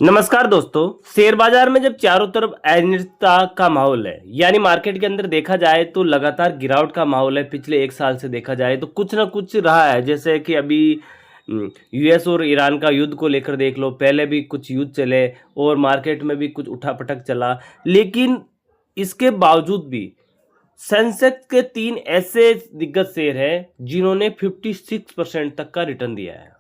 नमस्कार दोस्तों। शेयर बाजार में जब चारों तरफ अनिश्चितता का माहौल है, यानी मार्केट के अंदर देखा जाए तो लगातार गिरावट का माहौल है। पिछले एक साल से देखा जाए तो कुछ ना कुछ रहा है, जैसे कि अभी यूएस और ईरान का युद्ध को लेकर देख लो। पहले भी कुछ युद्ध चले और मार्केट में भी कुछ उठापटक चला, लेकिन इसके बावजूद भी सेंसेक्स के 3 ऐसे दिग्गज शेयर हैं जिन्होंने 56% तक का रिटर्न दिया है।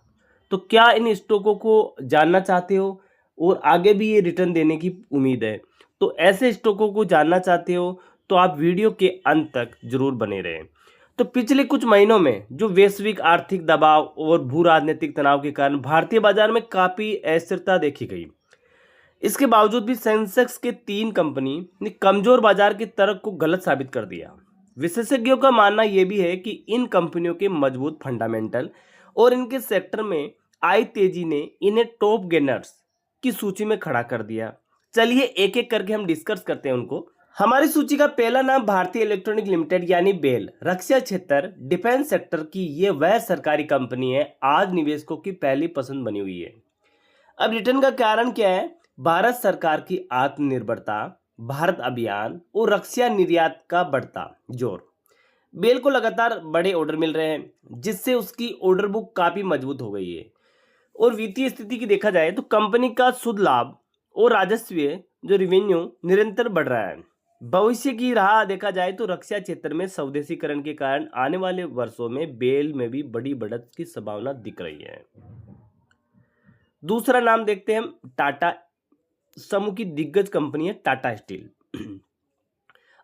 तो क्या इन स्टॉकों को जानना चाहते हो और आगे भी ये रिटर्न देने की उम्मीद है? तो ऐसे स्टॉकों को जानना चाहते हो तो आप वीडियो के अंत तक जरूर बने रहें। तो पिछले कुछ महीनों में जो वैश्विक आर्थिक दबाव और भू राजनीतिक तनाव के कारण भारतीय बाजार में काफी अस्थिरता देखी गई। इसके बावजूद भी सेंसेक्स के 3 कंपनी ने कमजोर बाजार के तर्क को गलत साबित कर दिया। विशेषज्ञों का मानना यह भी है कि इन कंपनियों के मजबूत फंडामेंटल और इनके सेक्टर में आई तेजी ने इन्हें टॉप गेनर्स की सूची में खड़ा कर दिया। चलिए एक एक करके हम डिस्कस करते हैं उनको। हमारी सूची का पहला नाम भारतीय इलेक्ट्रॉनिक लिमिटेड यानी बेल। रक्षा क्षेत्र डिफेंस सेक्टर की ये वह सरकारी कंपनी है आज निवेशकों की पहली पसंद बनी हुई है। अब रिटर्न का कारण क्या है? भारत सरकार की आत्मनिर्भरता, भारत अभियान और रक्षा निर्यात का बढ़ता जोर। बेल को लगातार बड़े ऑर्डर मिल रहे हैं, जिससे उसकी ऑर्डर बुक काफी मजबूत हो गई है। और वित्तीय स्थिति की देखा जाए तो कंपनी का शुद्ध लाभ और राजस्व जो रेवेन्यू निरंतर बढ़ रहा है। भविष्य की राह देखा जाए तो रक्षा क्षेत्र में स्वदेशीकरण के कारण आने वाले वर्षों में बेल में भी बड़ी बढ़त की संभावना दिख रही है। दूसरा नाम देखते हैं हम। टाटा समूह की दिग्गज कंपनी है टाटा स्टील।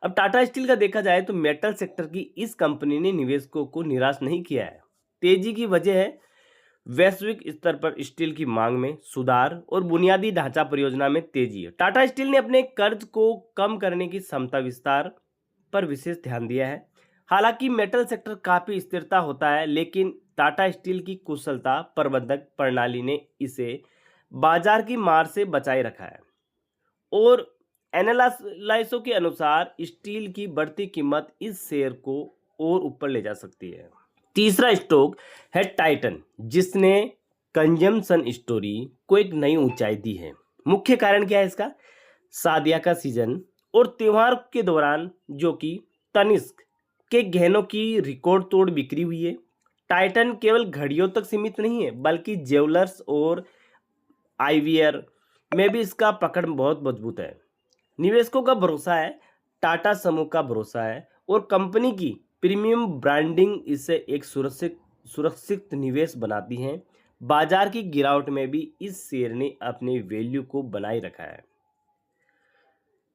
अब टाटा स्टील का देखा जाए तो मेटल सेक्टर की इस कंपनी ने निवेशकों को निराश नहीं किया है। तेजी की वजह है वैश्विक स्तर पर स्टील की मांग में सुधार और बुनियादी ढांचा परियोजना में तेजी है। टाटा स्टील ने अपने कर्ज को कम करने की क्षमता विस्तार पर विशेष ध्यान दिया है। हालांकि मेटल सेक्टर काफी स्थिरता होता है, लेकिन टाटा स्टील की कुशलता प्रबंधक प्रणाली ने इसे बाजार की मार से बचाए रखा है। और एनालिस्टों के अनुसार स्टील की बढ़ती कीमत इस शेयर को और ऊपर ले जा सकती है। तीसरा स्टॉक है टाइटन, जिसने कंजम्पशन स्टोरी को एक नई ऊंचाई दी है। मुख्य कारण क्या है इसका? शादियां का सीजन और त्योहार के दौरान जो कि तनिष्क के गहनों की रिकॉर्ड तोड़ बिक्री हुई है। टाइटन केवल घड़ियों तक सीमित नहीं है, बल्कि ज्वेलर्स और आईवीआर में भी इसका पकड़ बहुत मजबूत है। निवेशकों का भरोसा है, टाटा समूह का भरोसा है और कंपनी की प्रीमियम ब्रांडिंग इसे एक सुरक्षित निवेश बनाती है। बाजार की गिरावट में भी इस शेयर ने अपने वैल्यू को बनाए रखा है।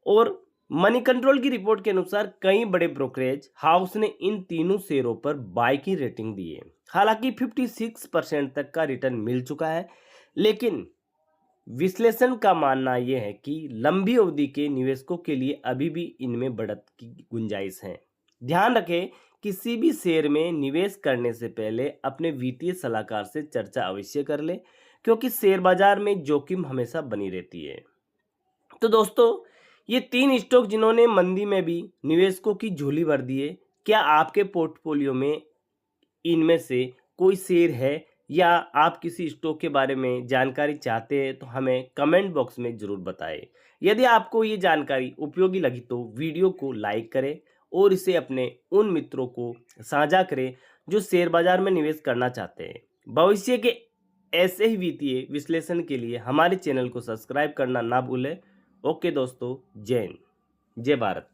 और मनी कंट्रोल की रिपोर्ट के अनुसार कई बड़े ब्रोकरेज हाउस ने इन तीनों शेयरों पर बाय की रेटिंग दी है। हालांकि 56% तक का रिटर्न मिल चुका है, लेकिन विश्लेषण का मानना यह है कि लंबी अवधि के निवेशकों के लिए अभी भी इनमें बढ़त की गुंजाइश है। ध्यान रखें, किसी भी शेयर में निवेश करने से पहले अपने वित्तीय सलाहकार से चर्चा अवश्य कर ले, क्योंकि शेयर बाजार में जोखिम हमेशा बनी रहती है। तो दोस्तों, ये 3 स्टॉक जिन्होंने मंदी में भी निवेशकों की झोली भर दी है, क्या आपके पोर्टफोलियो में इनमें से कोई शेयर है या आप किसी स्टॉक के बारे में जानकारी चाहते हैं तो हमें कमेंट बॉक्स में ज़रूर बताएं। यदि आपको ये जानकारी उपयोगी लगी तो वीडियो को लाइक करें और इसे अपने उन मित्रों को साझा करें जो शेयर बाजार में निवेश करना चाहते हैं। भविष्य के ऐसे ही वित्तीय विश्लेषण के लिए हमारे चैनल को सब्सक्राइब करना ना भूलें। ओके दोस्तों, जय हिंद, जय भारत।